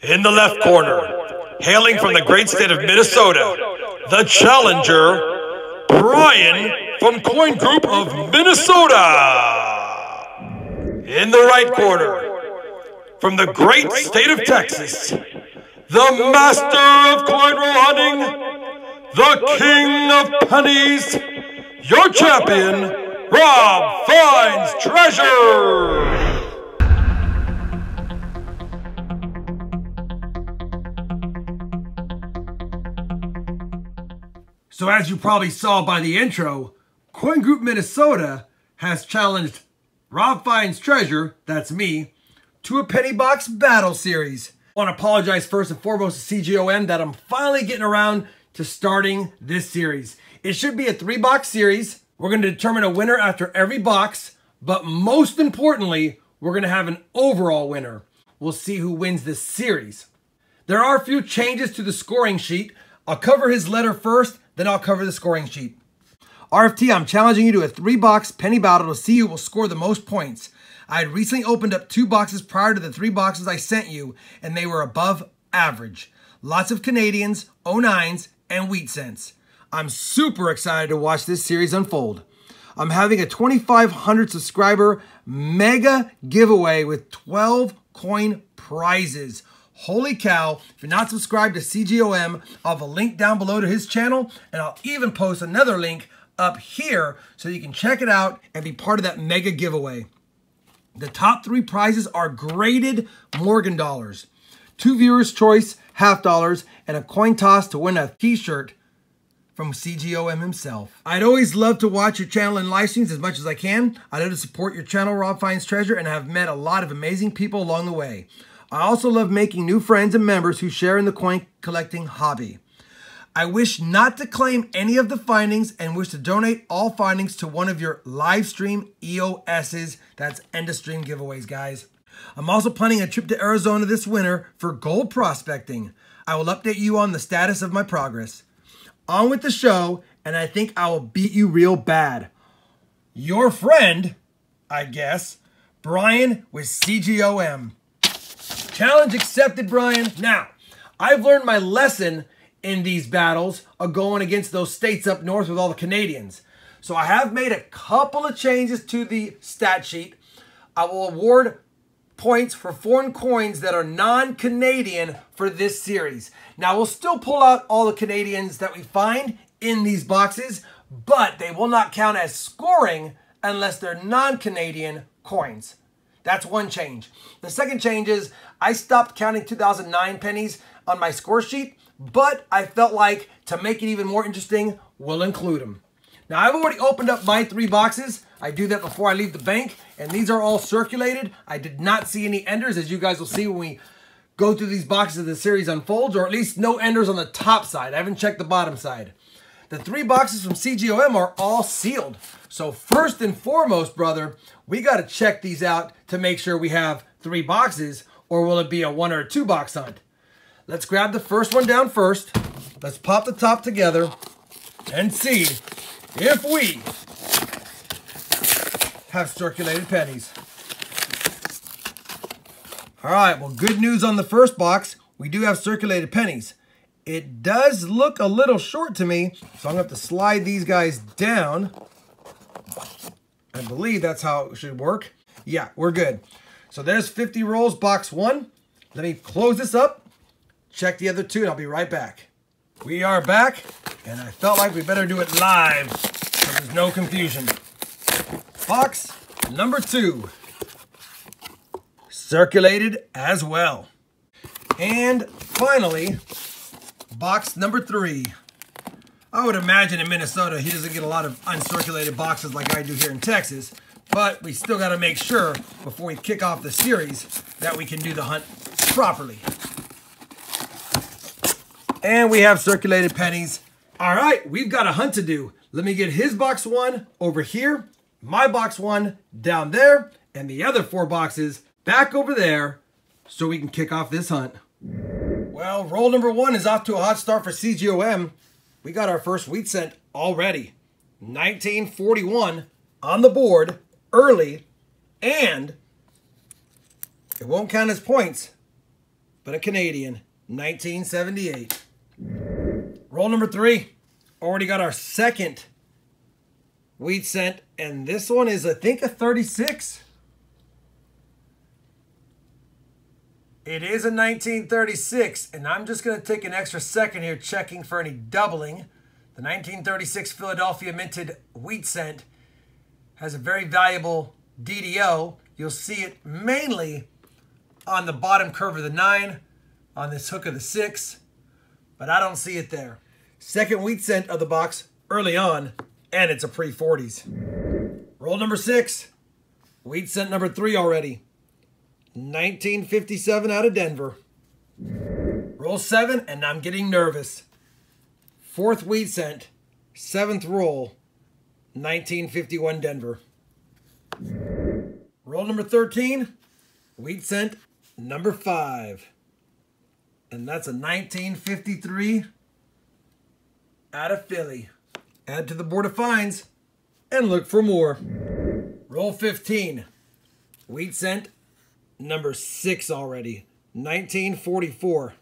In the left corner, hailing from the great state of Minnesota, the challenger, Bryan from Coin Group of Minnesota. In the right corner, from the great state of Texas, the master of coin roll hunting, the king of pennies, your champion, RobFindsTreasure. So as you probably saw by the intro, Coin Group Minnesota has challenged RobFindsTreasure, that's me, to a penny box battle series. I want to apologize first and foremost to CGOM that I'm finally getting around to starting this series. It should be a 3-box series. We're going to determine a winner after every box, but most importantly, we're going to have an overall winner. We'll see who wins this series. There are a few changes to the scoring sheet. I'll cover his letter first, then I'll cover the scoring sheet. RFT, I'm challenging you to a 3-box penny battle to see who will score the most points. I had recently opened up 2 boxes prior to the 3 boxes I sent you, and they were above average. Lots of Canadians, 09s, and wheat cents. I'm super excited to watch this series unfold. I'm having a 2,500 subscriber mega giveaway with 12 coin prizes. Holy cow, if you're not subscribed to CGOM, I'll have a link down below to his channel, and I'll even post another link up here so you can check it out and be part of that mega giveaway. The top 3 prizes are graded Morgan dollars, 2 viewers' choice half dollars, and a coin toss to win a t-shirt from CGOM himself. I'd always love to watch your channel and live streams as much as I can. I love to support your channel, RobFindsTreasure, and have met a lot of amazing people along the way. I also love making new friends and members who share in the coin collecting hobby. I wish not to claim any of the findings and wish to donate all findings to one of your live stream EOSs. That's end of stream giveaways, guys. I'm also planning a trip to Arizona this winter for gold prospecting. I will update you on the status of my progress. On with the show, and I think I will beat you real bad. Your friend, I guess, Bryan with CGOM. Challenge accepted, Bryan. Now, I've learned my lesson in these battles of going against those states up north with all the Canadians. So I have made a couple of changes to the stat sheet. I will award points for foreign coins that are non-Canadian for this series. Now, we'll still pull out all the Canadians that we find in these boxes, but they will not count as scoring unless they're non-Canadian coins. That's one change. The second change is I stopped counting 2009 pennies on my score sheet, but I felt like to make it even more interesting, we'll include them. Now, I've already opened up my 3 boxes. I do that before I leave the bank, and these are all circulated. I did not see any enders, as you guys will see when we go through these boxes as the series unfolds, or at least no enders on the top side. I haven't checked the bottom side. The 3 boxes from CGOM are all sealed. So first and foremost, brother, we got to check these out to make sure we have 3 boxes, or will it be a 1 or a 2 box hunt? Let's grab the first one down first. Let's pop the top together and see if we have circulated pennies. All right, well, good news on the first box. We do have circulated pennies. It does look a little short to me, so I'm going to have to slide these guys down. I believe that's how it should work. Yeah, we're good. So there's 50 rolls, box 1. Let me close this up, check the other 2, and I'll be right back. We are back, and I felt like we better do it live so there's no confusion. Box number 2. Circulated as well. And finally, box number 3. I would imagine in Minnesota, he doesn't get a lot of uncirculated boxes like I do here in Texas, but we still got to make sure before we kick off the series that we can do the hunt properly. And we have circulated pennies. All right, we've got a hunt to do. Let me get his box 1 over here, my box 1 down there, and the other 4 boxes back over there so we can kick off this hunt. Well, roll number 1 is off to a hot start for CGOM. We got our first wheat cent already. 1941 on the board early, and it won't count as points but a Canadian, 1978. Roll number 3. Already got our second wheat cent, and this one is, I think, a 36. It is a 1936, and I'm just going to take an extra second here checking for any doubling. The 1936 Philadelphia minted wheat cent has a very valuable DDO. You'll see it mainly on the bottom curve of the 9, on this hook of the 6, but I don't see it there. Second wheat cent of the box early on, and it's a pre-40s. Roll number 6. Wheat cent number 3 already. 1957 out of Denver. Roll 7, and I'm getting nervous. Fourth wheat cent, 7th roll, 1951 Denver. Roll number 13, wheat cent number 5. And that's a 1953 out of Philly. Add to the board of finds and look for more. Roll 15, wheat cent number 6 already, 1944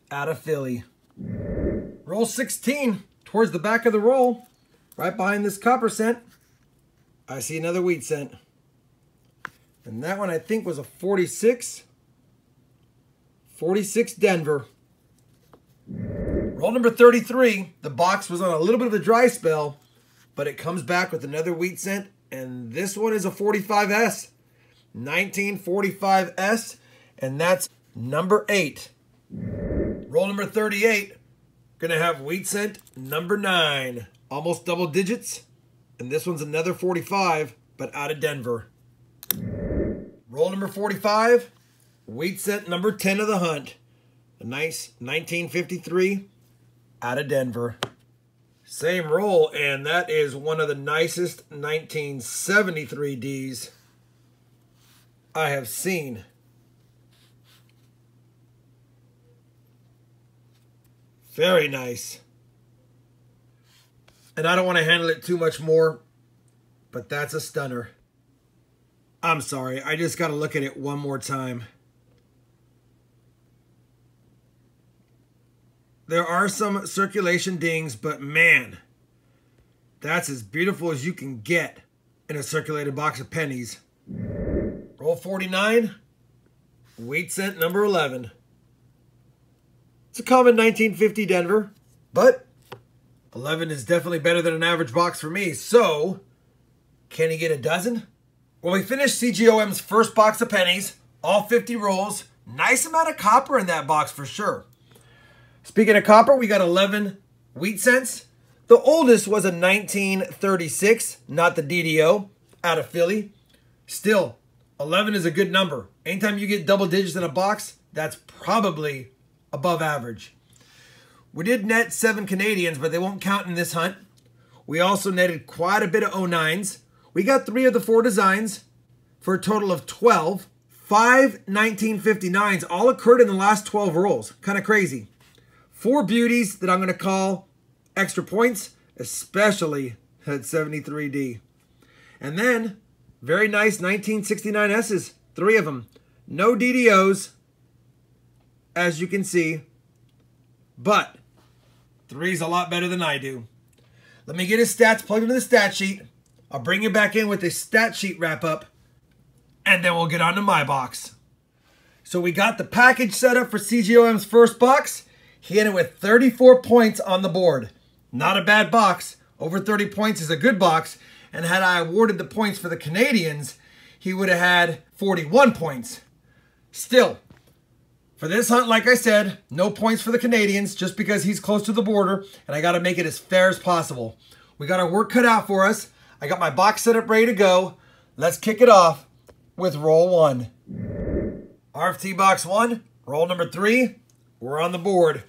out of Philly. Roll 16, towards the back of the roll, right behind this copper cent, I see another wheat cent. And that one I think was a 46. 46 Denver. Roll number 33, the box was on a little bit of a dry spell, but it comes back with another wheat cent, and this one is a 45S. 1945S, and that's number 8. Roll number 38, gonna have wheat cent number 9, almost double digits, and this one's another 45, but out of Denver. Roll number 45, wheat cent number 10 of the hunt, a nice 1953 out of Denver. Same roll, and that is one of the nicest 1973 Ds I have seen. Very nice. And I don't want to handle it too much more, but that's a stunner. I'm sorry, I just got to look at it one more time. There are some circulation dings, but man, that's as beautiful as you can get in a circulated box of pennies. Roll 49, wheat cent number 11. It's a common 1950 Denver, but 11 is definitely better than an average box for me. So, can he get a dozen? Well, we finished CGOM's first box of pennies, all 50 rolls. Nice amount of copper in that box for sure. Speaking of copper, we got 11 wheat cents. The oldest was a 1936, not the DDO, out of Philly. Still, 11 is a good number. Anytime you get double digits in a box, that's probably above average. We did net 7 Canadians, but they won't count in this hunt. We also netted quite a bit of 09s. We got 3 of the 4 designs for a total of 12. 5 1959s all occurred in the last 12 rolls. Kind of crazy. 4 beauties that I'm going to call extra points, especially at 73D. And then very nice 1969 S's, 3 of them. No DDOs, as you can see, but 3 is a lot better than I do. Let me get his stats plugged into the stat sheet. I'll bring you back in with a stat sheet wrap up, and then we'll get on to my box. So we got the package set up for CGOM's first box. He ended with 34 points on the board. Not a bad box. Over 30 points is a good box. And had I awarded the points for the Canadians, he would have had 41 points. Still, for this hunt, like I said, no points for the Canadians just because he's close to the border, and I got to make it as fair as possible. We got our work cut out for us. I got my box set up ready to go. Let's kick it off with roll 1. RFT box 1, roll number 3. We're on the board.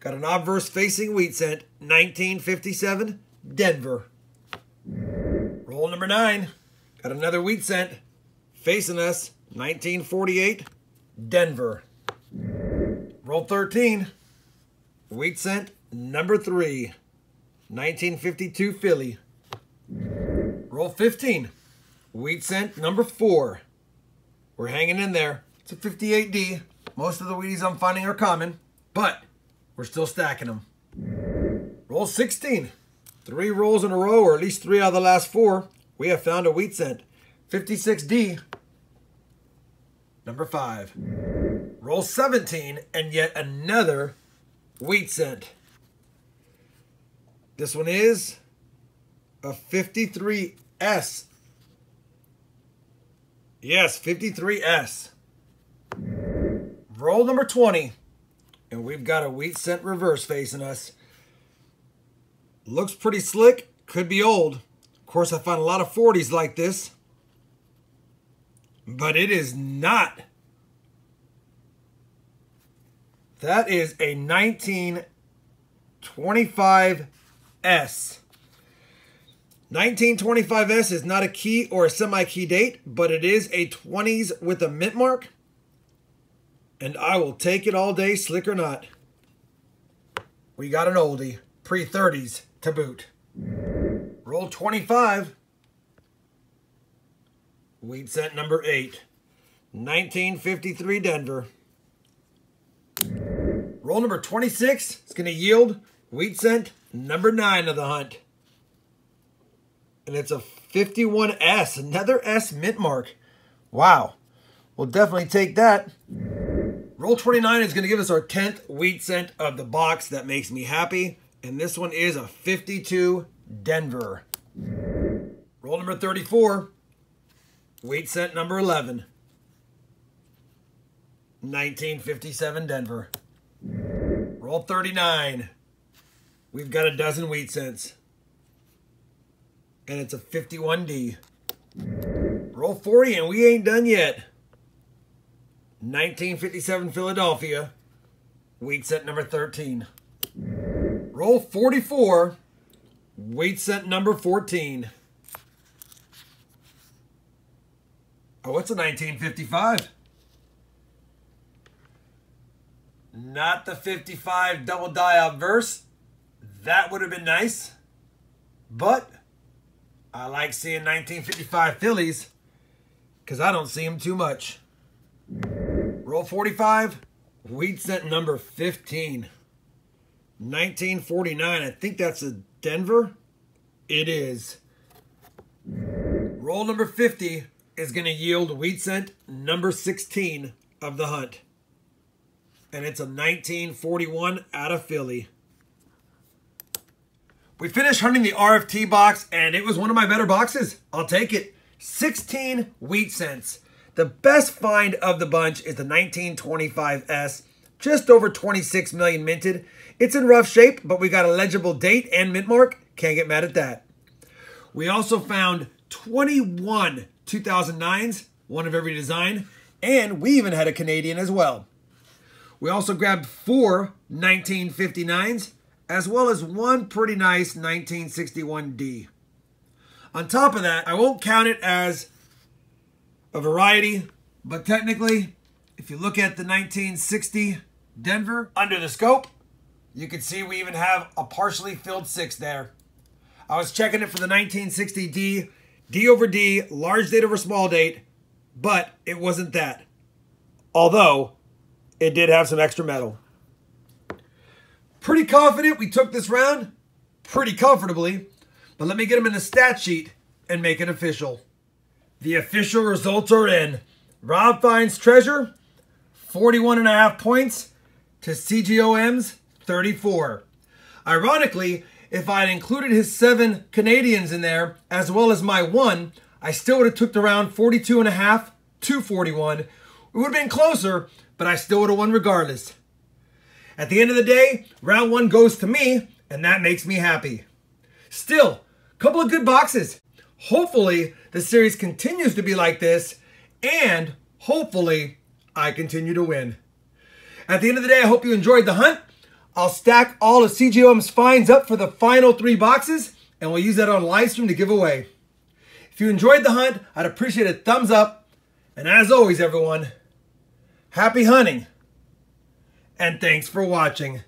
Got an obverse facing wheat cent, 1957, Denver. Roll number 9. Got another wheat cent facing us, 1948, Denver. Roll 13. Wheat cent number 3, 1952, Philly. Roll 15. Wheat cent number 4. We're hanging in there. It's a 58D. Most of the Wheaties I'm finding are common, but we're still stacking them. Roll 16. 3 rolls in a row, or at least 3 out of the last 4, we have found a wheat cent. 56D, number 5. Roll 17, and yet another wheat cent. This one is a 53S. Yes, 53S. Roll number 20, and we've got a wheat cent reverse facing us. Looks pretty slick, could be old. Of course, I find a lot of 40s like this, but it is not. That is a 1925S. 1925S is not a key or a semi-key date, but it is a 20s with a mint mark. And I will take it all day, slick or not. We got an oldie, pre-30s to boot. Roll 25. Wheat cent number 8. 1953 Denver. Roll number 26 is going to yield wheat cent number 9 of the hunt. And it's a 51S, another S mint mark. Wow. We'll definitely take that. Roll 29 is going to give us our 10th wheat cent of the box. That makes me happy. And this one is a 52 Denver. Roll number 34. Wheat cent number 11. 1957 Denver. Roll 39. We've got a dozen wheat cents. And it's a 51D. Roll 40 and we ain't done yet. 1957 Philadelphia. Wheat cent number 13. Roll 44. Wheat cent number 14. Oh, it's a 1955. Not the 55 double die obverse. That would have been nice. But I like seeing 1955 Phillies because I don't see them too much. Roll 45. Wheat cent number 15. 1949. I think that's a Denver. It is. Roll number 50 is going to yield wheat cent number 16 of the hunt. And it's a 1941 out of Philly. We finished hunting the RFT box, and it was one of my better boxes. I'll take it. 16 wheat cents. The best find of the bunch is the 1925S. Just over 26 million minted. It's in rough shape, but we got a legible date and mint mark. Can't get mad at that. We also found 21 2009s, one of every design, and we even had a Canadian as well. We also grabbed 4 1959s, as well as one pretty nice 1961D. On top of that, I won't count it as a variety, but technically, if you look at the 1960 Denver under the scope, you can see we even have a partially filled 6 there. I was checking it for the 1960D, D over D, large date over small date, but it wasn't that. Although, it did have some extra metal. Pretty confident we took this round, pretty comfortably, but let me get them in the stat sheet and make it official. The official results are in. RobFindsTreasure, 41.5 points to CGOM's 34. Ironically, if I had included his 7 Canadians in there, as well as my 1, I still would have took the round 42.5 to 41. It would have been closer, but I still would have won regardless. At the end of the day, round 1 goes to me, and that makes me happy. Still, a couple of good boxes. Hopefully, the series continues to be like this, and hopefully, I continue to win. At the end of the day, I hope you enjoyed the hunt. I'll stack all of CGOM's finds up for the final 3 boxes, and we'll use that on live stream to give away. If you enjoyed the hunt, I'd appreciate a thumbs up. And as always, everyone, happy hunting, and thanks for watching.